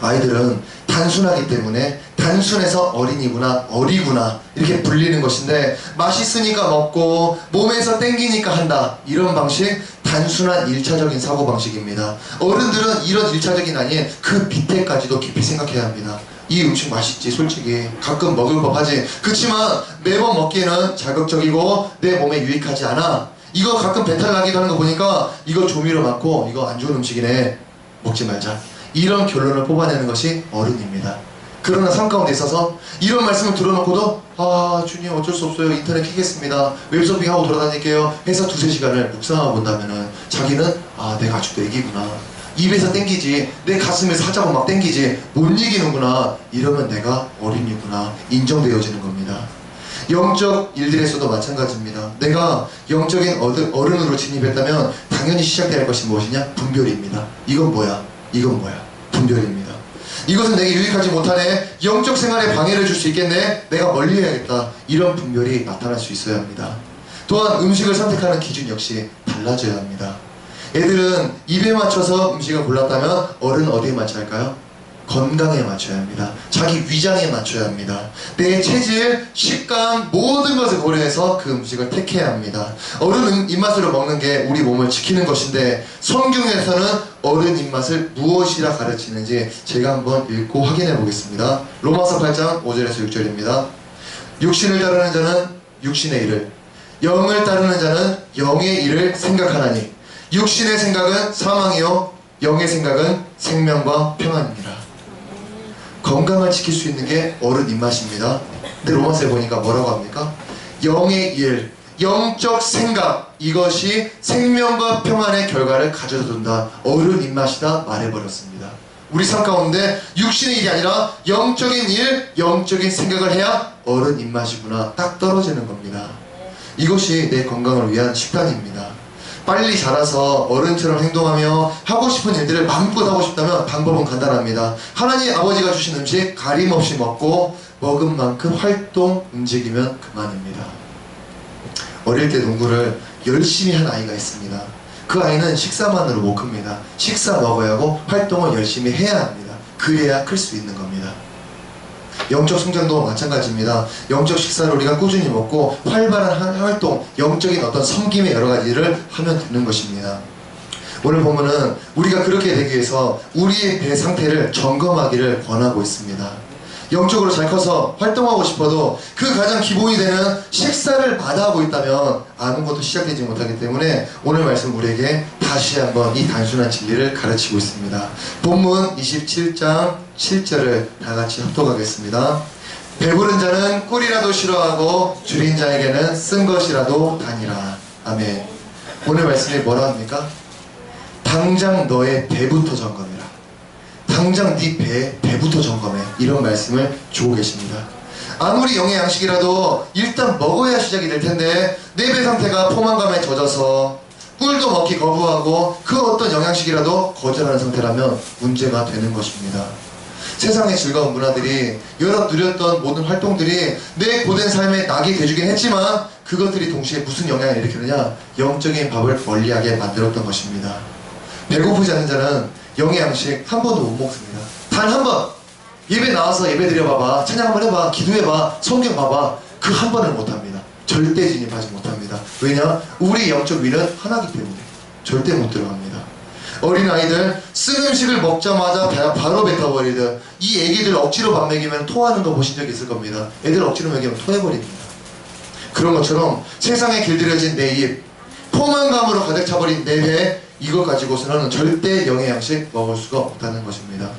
아이들은 단순하기 때문에 단순해서 어린이구나, 어리구나 이렇게 불리는 것인데 맛있으니까 먹고 몸에서 땡기니까 한다, 이런 방식 단순한 1차적인 사고방식입니다. 어른들은 이런 1차적인 아닌 그 밑에까지도 깊이 생각해야 합니다. 이 음식 맛있지, 솔직히 가끔 먹을 법하지, 그치만 매번 먹기에는 자극적이고 내 몸에 유익하지 않아, 이거 가끔 배탈 나기도 하는 거 보니까 이거 조미료 많고 이거 안 좋은 음식이네, 먹지 말자, 이런 결론을 뽑아내는 것이 어른입니다. 그러나 삶 가운데 있어서 이런 말씀을 들어놓고도 주님 어쩔 수 없어요, 인터넷 키겠습니다, 웹서핑하고 돌아다닐게요 해서 2~3시간을 묵상하고 본다면은 자기는 내가 아직도 애기구나, 입에서 땡기지, 내 가슴에서 하자고 막 땡기지 못 이기는구나, 이러면 내가 어린이구나 인정되어지는 겁니다. 영적 일들에서도 마찬가지입니다. 내가 영적인 어른으로 진입했다면 당연히 시작될 것이 무엇이냐? 분별입니다. 이건 뭐야? 이건 뭐야? 분별입니다. 이것은 내게 유익하지 못하네, 영적 생활에 방해를 줄 수 있겠네, 내가 멀리 해야겠다, 이런 분별이 나타날 수 있어야 합니다. 또한 음식을 선택하는 기준 역시 달라져야 합니다. 애들은 입에 맞춰서 음식을 골랐다면 어른은 어디에 맞춰야 할까요? 건강에 맞춰야 합니다. 자기 위장에 맞춰야 합니다. 내 체질, 식감 모든 것을 고려해서 그 음식을 택해야 합니다. 어른 입맛으로 먹는 게 우리 몸을 지키는 것인데 성경에서는 어른 입맛을 무엇이라 가르치는지 제가 한번 읽고 확인해 보겠습니다. 로마서 8장 5절에서 6절입니다. 육신을 따르는 자는 육신의 일을, 영을 따르는 자는 영의 일을 생각하나니 육신의 생각은 사망이요 영의 생각은 생명과 평안입니다. 건강을 지킬 수 있는 게 어른 입맛입니다. 근데 로마서에 보니까 뭐라고 합니까? 영의 일, 영적 생각, 이것이 생명과 평안의 결과를 가져다 준다, 어른 입맛이다 말해버렸습니다. 우리 삶 가운데 육신의 일이 아니라 영적인 일, 영적인 생각을 해야 어른 입맛이구나 딱 떨어지는 겁니다. 이것이 내 건강을 위한 식단입니다. 빨리 자라서 어른처럼 행동하며 하고 싶은 일들을 마음껏 하고 싶다면 방법은 간단합니다. 하나님 아버지가 주신 음식 가림없이 먹고 먹은 만큼 활동, 움직이면 그만입니다. 어릴 때 농구를 열심히 한 아이가 있습니다. 그 아이는 식사만으로 못 큽니다. 식사 먹어야 하고 활동을 열심히 해야 합니다. 그래야 클 수 있는 겁니다. 영적 성장도 마찬가지입니다. 영적 식사를 우리가 꾸준히 먹고 활발한 활동, 영적인 어떤 섬김의 여러 가지를 하면 되는 것입니다. 오늘 보면은 우리가 그렇게 되기 위해서 우리의 배 상태를 점검하기를 권하고 있습니다. 영적으로 잘 커서 활동하고 싶어도 그 가장 기본이 되는 식사를 마다하고 있다면 아무것도 시작되지 못하기 때문에 오늘 말씀 우리에게 다시 한번 이 단순한 진리를 가르치고 있습니다. 본문 27장 7절을 다 같이 합독하겠습니다. 배부른 자는 꿀이라도 싫어하고 줄인 자에게는 쓴 것이라도 다니라. 아멘. 오늘 말씀이 뭐라 합니까? 당장 너의 배부터 점검해라. 당장 네 배부터 점검해. 이런 말씀을 주고 계십니다. 아무리 영의 양식이라도 일단 먹어야 시작이 될 텐데 내 배 상태가 포만감에 젖어서 꿀도 먹기 거부하고 그 어떤 영양식이라도 거절하는 상태라면 문제가 되는 것입니다. 세상의 즐거운 문화들이 여러 누렸던 모든 활동들이 내 고된 삶에 낙이 돼주긴 했지만 그것들이 동시에 무슨 영향을 일으키느냐? 영적인 밥을 멀리하게 만들었던 것입니다. 배고프지 않는 자는 영의 양식 한 번도 못 먹습니다. 단 한 번! 예배 나와서 예배 드려봐봐, 찬양 한번 해봐, 기도해봐, 성경 봐봐. 그 한 번을 못합니다. 절대 진입하지 못합니다. 왜냐? 우리 영적 위는 하나이기 때문에 절대 못 들어갑니다. 어린아이들 쓴 음식을 먹자마자 바로 뱉어버리듯 이 애기들 억지로 밥 먹이면 토하는 거 보신 적 있을 겁니다. 애들 억지로 먹이면 토해버립니다. 그런 것처럼 세상에 길들여진 내 입, 포만감으로 가득 차버린 내 배, 이것 가지고서는 절대 영의 양식 먹을 수가 없다는 것입니다.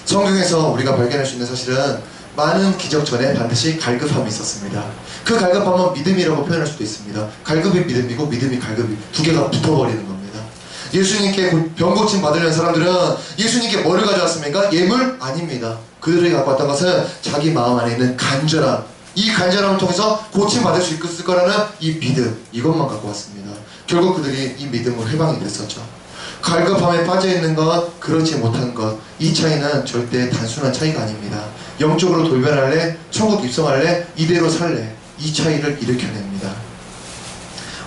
성경에서 우리가 발견할 수 있는 사실은 많은 기적 전에 반드시 갈급함이 있었습니다. 그 갈급함은 믿음이라고 표현할 수도 있습니다. 갈급이 믿음이고 믿음이 갈급이 두 개가 붙어버리는 겁니다. 예수님께 병 고침 받으려는 사람들은 예수님께 뭐를 가져왔습니까? 예물? 아닙니다. 그들이 갖고 왔던 것은 자기 마음 안에 있는 간절함, 이 간절함을 통해서 고침 받을 수 있을 거라는 이 믿음, 이것만 갖고 왔습니다. 결국 그들이 이 믿음으로 해방이 됐었죠. 갈급함에 빠져있는 것, 그렇지 못한 것, 이 차이는 절대 단순한 차이가 아닙니다. 영적으로 돌변할래? 천국 입성할래? 이대로 살래? 이 차이를 일으켜냅니다.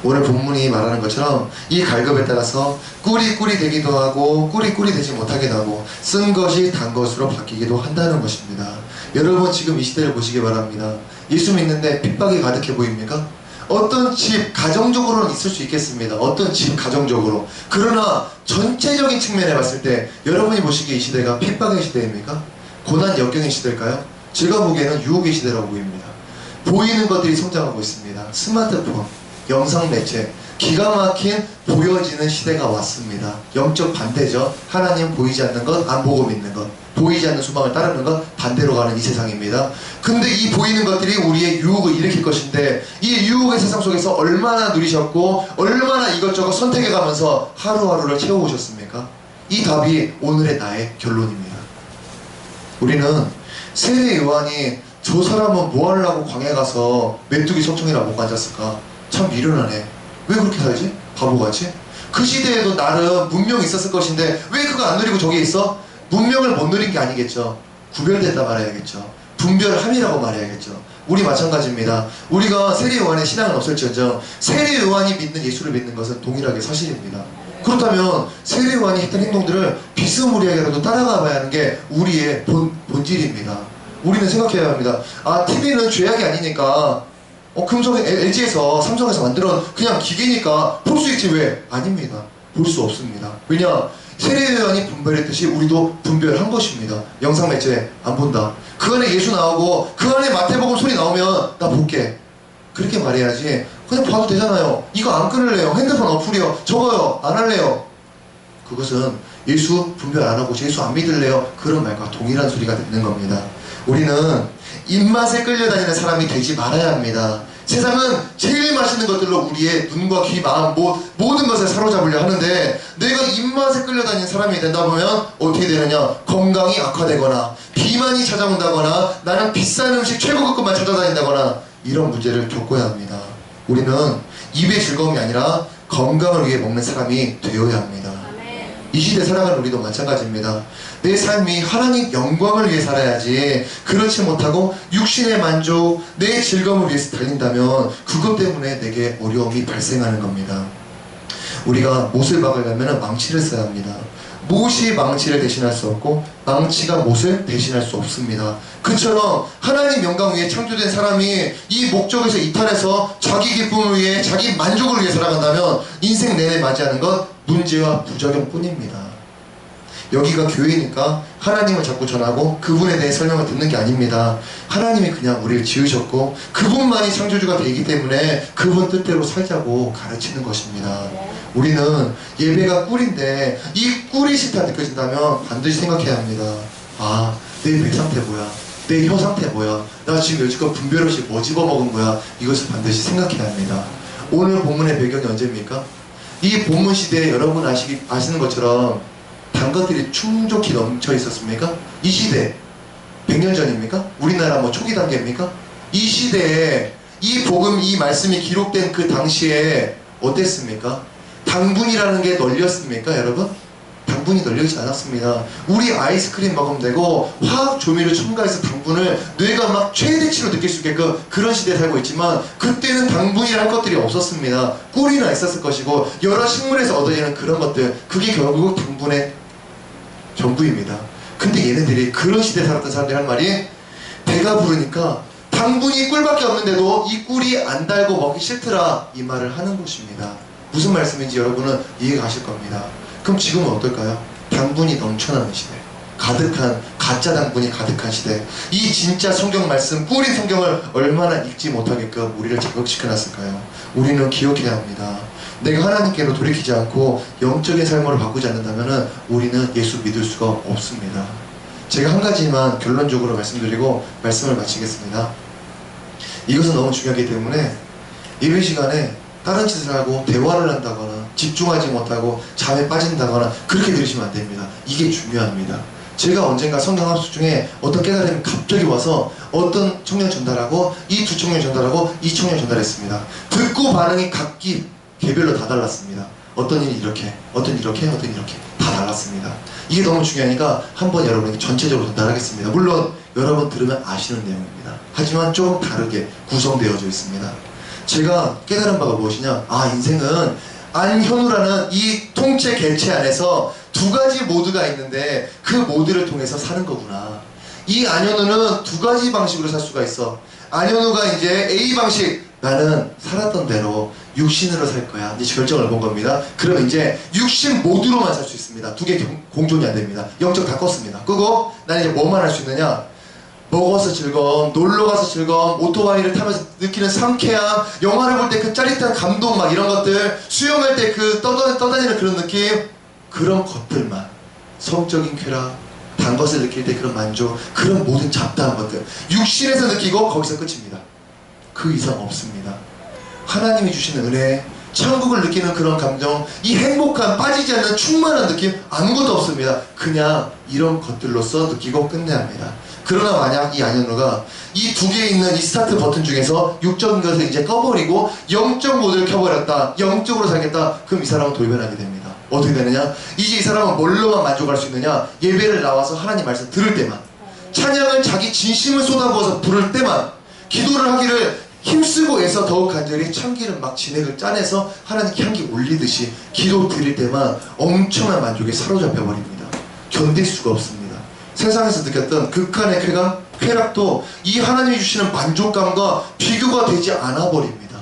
오늘 본문이 말하는 것처럼 이 갈급에 따라서 꿀이 되기도 하고 꿀이 되지 못하기도 하고 쓴 것이 단 것으로 바뀌기도 한다는 것입니다. 여러분 지금 이 시대를 보시기 바랍니다. 예수 믿는데 핍박이 가득해 보입니까? 어떤 집 가정적으로는 있을 수 있겠습니다. 어떤 집 가정적으로. 그러나 전체적인 측면에 봤을 때 여러분이 보시기에 이 시대가 핍박의 시대입니까? 고난 역경의 시대일까요? 제가 보기에는 유혹의 시대라고 보입니다. 보이는 것들이 성장하고 있습니다. 스마트폰, 영상 매체, 기가 막힌 보여지는 시대가 왔습니다. 영적 반대죠. 하나님 보이지 않는 것, 안 보고 믿는 것, 보이지 않는 소망을 따르는 것, 반대로 가는 이 세상입니다. 근데 이 보이는 것들이 우리의 유혹을 일으킬 것인데 이 유혹의 세상 속에서 얼마나 누리셨고 얼마나 이것저것 선택해가면서 하루하루를 채워오셨습니까? 이 답이 오늘의 나의 결론입니다. 우리는 세례 요한이 저 사람은 뭐 하려고 광야에 가서 메뚜기 소총이나 못 앉았을까? 참 미련하네. 왜 그렇게 살지? 바보같이? 그 시대에도 나름 문명이 있었을 것인데 왜 그거 안 누리고 저기 있어? 문명을 못 누린 게 아니겠죠. 구별됐다 말해야겠죠. 분별함이라고 말해야겠죠. 우리 마찬가지입니다. 우리가 세례 요한의 신앙은 없을지언정 세례 요한이 믿는 예수를 믿는 것은 동일하게 사실입니다. 그렇다면 세례 요한이 했던 행동들을 비스무리하게라도 따라가 봐야 하는 게 우리의 본질입니다. 우리는 생각해야 합니다. 아, TV는 죄악이 아니니까 금속에 LG에서 삼성에서 만들어 그냥 기계니까 볼 수 있지 왜? 아닙니다. 볼 수 없습니다. 왜냐? 세례요한이 분별했듯이 우리도 분별한 것입니다. 영상 매체 안 본다. 그 안에 예수 나오고 그 안에 마태복음 소리 나오면 나 볼게. 그렇게 말해야지. 그냥 봐도 되잖아요. 이거 안 끊을래요. 핸드폰 어플이요. 저거요. 안 할래요. 그것은 예수 분별 안 하고 예수 안 믿을래요. 그런 말과 동일한 소리가 되는 겁니다. 우리는 입맛에 끌려다니는 사람이 되지 말아야 합니다. 세상은 제일 맛있는 것들로 우리의 눈과 귀, 마음, 모든 것을 사로잡으려 하는데 내가 입맛에 끌려다니는 사람이 된다 보면 어떻게 되느냐? 건강이 악화되거나 비만이 찾아온다거나 나는 비싼 음식 최고급 것만 찾아다닌다거나 이런 문제를 겪어야 합니다. 우리는 입의 즐거움이 아니라 건강을 위해 먹는 사람이 되어야 합니다. 이 시대 살아가는 우리도 마찬가지입니다. 내 삶이 하나님 영광을 위해 살아야지 그렇지 못하고 육신의 만족, 내 즐거움을 위해서 달린다면 그것 때문에 내게 어려움이 발생하는 겁니다. 우리가 못을 박으려면 망치를 써야 합니다. 못이 망치를 대신할 수 없고 망치가 못을 대신할 수 없습니다. 그처럼 하나님 영광 위해 창조된 사람이 이 목적에서 이탈해서 자기 기쁨을 위해 자기 만족을 위해 살아간다면 인생 내내 맞이하는 건 문제와 부작용뿐입니다. 여기가 교회니까 하나님을 자꾸 전하고 그분에 대해 설명을 듣는 게 아닙니다. 하나님이 그냥 우리를 지으셨고 그분만이 창조주가 되기 때문에 그분 뜻대로 살자고 가르치는 것입니다. 우리는 예배가 꿀인데 이 꿀이 싫다 느껴진다면 반드시 생각해야 합니다. 아, 내 배 상태 뭐야? 내 혀 상태 뭐야? 나 지금 여지껏 분별없이 뭐 집어먹은 거야? 이것을 반드시 생각해야 합니다. 오늘 본문의 배경이 언제입니까? 이 본문 시대에 여러분 아시는 것처럼 단 것들이 충족히 넘쳐 있었습니까? 이 시대 100년 전입니까? 우리나라 뭐 초기 단계입니까? 이 시대에 이 복음, 이 말씀이 기록된 그 당시에 어땠습니까? 당분이라는 게 널렸습니까, 여러분? 당분이 널려있지 않았습니다. 우리 아이스크림 먹으면 되고 화학 조미료 첨가해서 당분을 뇌가 막 최대치로 느낄 수 있게끔 그런 시대에 살고 있지만 그때는 당분이라 할 것들이 없었습니다. 꿀이나 있었을 것이고 여러 식물에서 얻어지는 그런 것들, 그게 결국 당분의 전부입니다. 근데 얘네들이 그런 시대에 살았던 사람들이 한 말이 배가 부르니까 당분이 꿀밖에 없는데도 이 꿀이 안 달고 먹기 싫더라, 이 말을 하는 것입니다. 무슨 말씀인지 여러분은 이해가 가실 겁니다. 그럼 지금은 어떨까요? 당분이 넘쳐나는 시대, 가득한 가짜 당분이 가득한 시대, 이 진짜 성경 말씀, 꿀인 성경을 얼마나 읽지 못하게끔 우리를 자극시켜놨을까요? 우리는 기억해야 합니다. 내가 하나님께로 돌이키지 않고 영적인 삶으로 바꾸지 않는다면 우리는 예수 믿을 수가 없습니다. 제가 한 가지만 결론적으로 말씀드리고 말씀을 마치겠습니다. 이것은 너무 중요하기 때문에 예배 시간에 다른 짓을 하고 대화를 한다거나 집중하지 못하고 잠에 빠진다거나 그렇게 들으시면 안 됩니다. 이게 중요합니다. 제가 언젠가 성경 학습 중에 어떤 깨달음이 갑자기 와서 어떤 청년 전달하고 이 두 청년 전달하고 이 청년 전달했습니다. 듣고 반응이 각기 개별로 다 달랐습니다. 어떤 일이 이렇게, 어떤 이렇게, 어떤 이렇게 다 달랐습니다. 이게 너무 중요하니까 한번 여러분에게 전체적으로 전달하겠습니다. 물론 여러분 들으면 아시는 내용입니다. 하지만 조금 다르게 구성되어져 있습니다. 제가 깨달은 바가 무엇이냐? 아, 인생은 안현우라는 이 통째 개체 안에서 두 가지 모드가 있는데 그 모드를 통해서 사는 거구나. 이 안현우는 두 가지 방식으로 살 수가 있어. 안현우가 이제 A 방식, 나는 살았던 대로 육신으로 살 거야. 이제 결정을 본 겁니다. 그러면 이제 육신 모드로만 살 수 있습니다. 두 개 공존이 안 됩니다. 영적 다 껐습니다. 끄고 나는 이제 뭐만 할 수 있느냐? 먹어서 즐거움, 놀러가서 즐거움, 오토바이를 타면서 느끼는 상쾌함, 영화를 볼 때 그 짜릿한 감동 막 이런 것들, 수영할 때 그 떠다니는 그런 느낌, 그런 것들만, 성적인 쾌락, 단 것을 느낄 때 그런 만족, 그런 모든 잡다한 것들 육신에서 느끼고 거기서 끝입니다. 그 이상 없습니다. 하나님이 주시는 은혜, 천국을 느끼는 그런 감정, 이 행복한 빠지지 않는 충만한 느낌, 아무것도 없습니다. 그냥 이런 것들로서 느끼고 끝내야 합니다. 그러나 만약 이 안현우가 이 두 개에 있는 이 스타트 버튼 중에서 육적인 것을 이제 꺼버리고 영적 모드를 켜버렸다, 영적으로 살겠다, 그럼 이 사람은 돌변하게 됩니다. 어떻게 되느냐? 이제 이 사람은 뭘로만 만족할 수 있느냐? 예배를 나와서 하나님 말씀 들을 때만, 찬양을 자기 진심을 쏟아부어서 부를 때만, 기도를 하기를 힘쓰고 애써 더욱 간절히 참기름 막 진액을 짜내서 하나님께 향기 올리듯이 기도 드릴 때만 엄청난 만족에 사로잡혀 버립니다. 견딜 수가 없습니다. 세상에서 느꼈던 극한의 쾌락도 이 하나님이 주시는 만족감과 비교가 되지 않아 버립니다.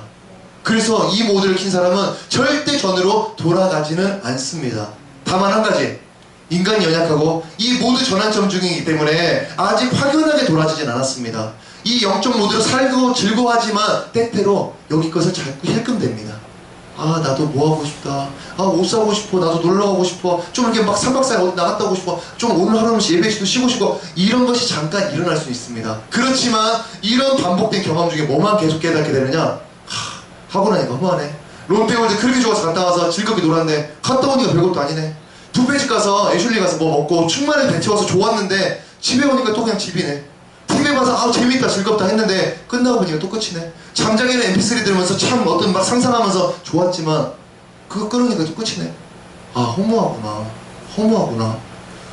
그래서 이 모드를 킨 사람은 절대 전으로 돌아가지는 않습니다. 다만 한 가지, 인간이 연약하고 이 모드 전환점 중이기 때문에 아직 확연하게 돌아지진 않았습니다. 이 영적 모드로 살고 즐거워하지만 때때로 여기 것을 자꾸 힐끔댑니다. 아, 나도 뭐 하고 싶다. 아, 옷 사고 싶어. 나도 놀러 가고 싶어. 좀 이렇게 막 3박 4일 어디 나갔다 오고 싶어. 좀 오늘 하루는 예배에서도 쉬고 싶어. 이런 것이 잠깐 일어날 수 있습니다. 그렇지만 이런 반복된 경험 중에 뭐만 계속 깨닫게 되느냐? 하고 나니까 허무하네. 롯데월드 그렇게 좋아서 갔다 와서 즐겁게 놀았는데 갔다 오니까 별것도 아니네. 뷔페집 가서 애슐리 가서 뭐 먹고 충만하게 배 채워서 좋았는데 집에 오니까 또 그냥 집이네. TV에 봐서 아 재밌다 즐겁다 했는데 끝나고 보니까 또 끝이네. 잠자기는 mp3 들으면서 참 어떤 막 상상하면서 좋았지만 그거 끊으니까 또 끝이네. 아, 허무하구나.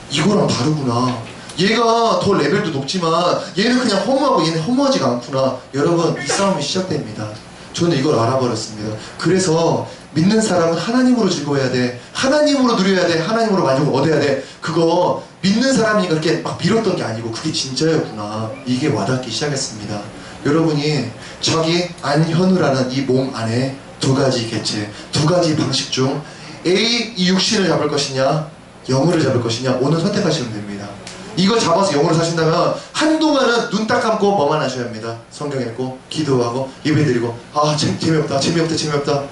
이거랑 다르구나. 얘가 더 레벨도 높지만 얘는 그냥 허무하고 얘는 허무하지가 않구나. 여러분, 이 싸움이 시작됩니다. 저는 이걸 알아버렸습니다. 그래서 믿는 사람은 하나님으로 즐거워해야 돼. 하나님으로 누려야 돼. 하나님으로 만족을 얻어야 돼. 그거 믿는 사람이 그렇게 막 빌었던 게 아니고 그게 진짜였구나. 이게 와닿기 시작했습니다. 여러분이 자기 안현우라는 이 몸 안에 두 가지 개체, 두 가지 방식 중 A, 이 육신을 잡을 것이냐, 영혼을 잡을 것이냐, 오늘 선택하시면 됩니다. 이걸 잡아서 영혼을 사신다면 한동안은 눈 딱 감고 뭐만 하셔야 합니다. 성경 읽고 기도하고 예배드리고 재미없다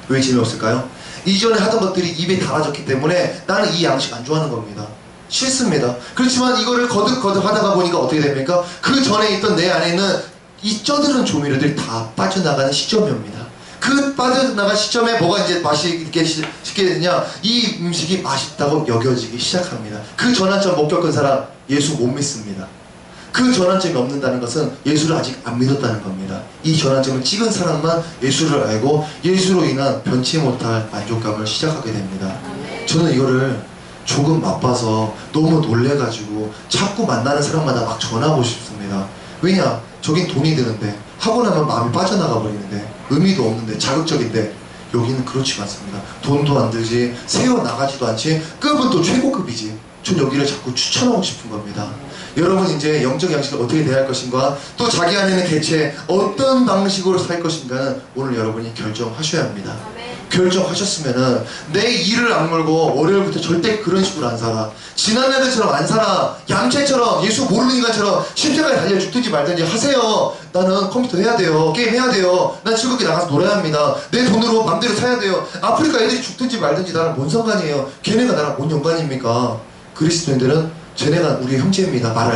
왜 재미없을까요? 이전에 하던 것들이 입에 달아졌기 때문에 나는 이 양식 안 좋아하는 겁니다. 싫습니다. 그렇지만 이거를 거듭거듭 하다가 보니까 어떻게 됩니까? 그 전에 있던 내 안에 있는 이 쩌들은 조미료들이 다 빠져나가는 시점입니다. 그 빠져나간 시점에 뭐가 이제 맛있게 되냐, 이 음식이 맛있다고 여겨지기 시작합니다. 그 전환점 못 겪은 사람 예수 못 믿습니다. 그 전환점이 없는다는 것은 예수를 아직 안 믿었다는 겁니다. 이 전환점을 찍은 사람만 예수를 알고 예수로 인한 변치 못할 만족감을 시작하게 됩니다. 저는 이거를 조금 맛봐서 너무 놀래가지고 자꾸 만나는 사람마다 막 전하고 싶습니다. 왜냐? 저긴 돈이 드는데 하고 나면 마음이 빠져나가 버리는데 의미도 없는데 자극적인데, 여기는 그렇지가 않습니다. 돈도 안 들지, 새어나가지도 않지, 급은 또 최고급이지. 전 여기를 자꾸 추천하고 싶은 겁니다. 여러분 이제 영적 양식을 어떻게 대할 것인가, 또 자기 안에는 대체 어떤 방식으로 살 것인가는 오늘 여러분이 결정하셔야 합니다. 결정하셨으면은 내 이를 악물고 월요일부터 절대 그런 식으로 안 살아, 지난 날들처럼 안 살아, 얌체처럼 예수 모르는 인간처럼 십자가에 달려 죽든지 말든지 하세요. 나는 컴퓨터 해야 돼요, 게임 해야 돼요, 난 즐겁게 나가서 놀아야 합니다, 내 돈으로 맘대로 사야 돼요. 아프리카 애들이 죽든지 말든지 나랑 뭔 상관이에요. 걔네가 나랑 뭔 연관입니까? 그리스도인들은 쟤네가 우리 형제입니다. 말할